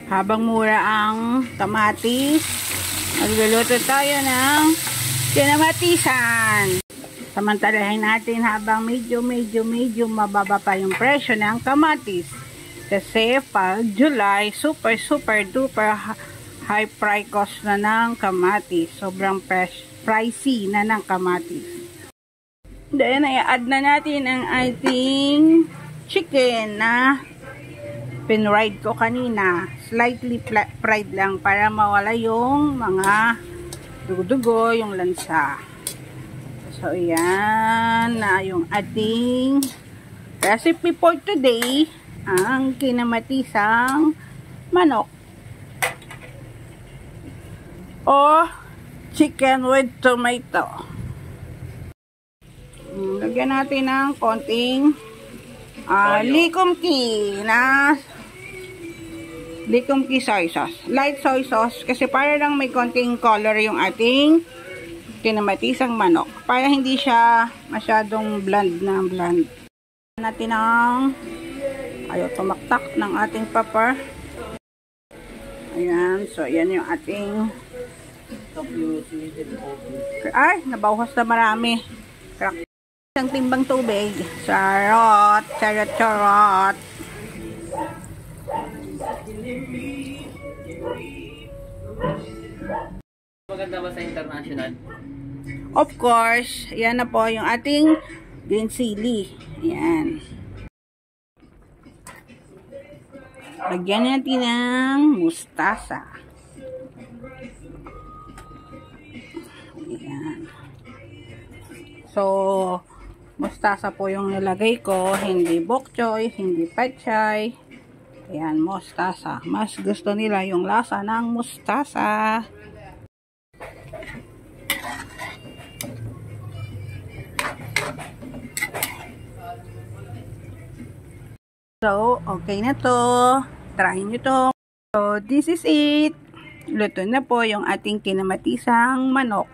Habang mura ang kamatis, magluluto tayo ng kinamatisan. Samantalahin natin habang medyo mababa pa yung presyo ng kamatis. Kasi pag July, super duper high price cost na ng kamatis. Sobrang pricey na ng kamatis. Then, i-add na natin ang ating chicken na pinride ko kanina. Slightly fried lang para mawala yung mga dugo-dugo, yung lansa. So, yan na yung ating recipe for today. Ang kinamatisang manok. O chicken with tomato. Lagyan natin ng konting likumki soy sauce. Light soy sauce kasi para lang may konting color yung ating kinamatisang manok. Para hindi siya masyadong bland. Natin ang ayaw tumaktak ng ating pepper. Ayan. So, ayan yung ating ay, nabawas na marami. Isang timbang tubig. Charot. Maganda ba sa international? Of course, yan na po yung ating green chili. Ayan. Lagyan natin ng mustasa. Ayan. So, mustasa po yung nilagay ko, hindi bok choy, hindi pechay. Ayan, mustasa. Mas gusto nila yung lasa ng mustasa. So, okay na to. Try nyo to. So, this is it. Luto na po yung ating kinamatisang manok.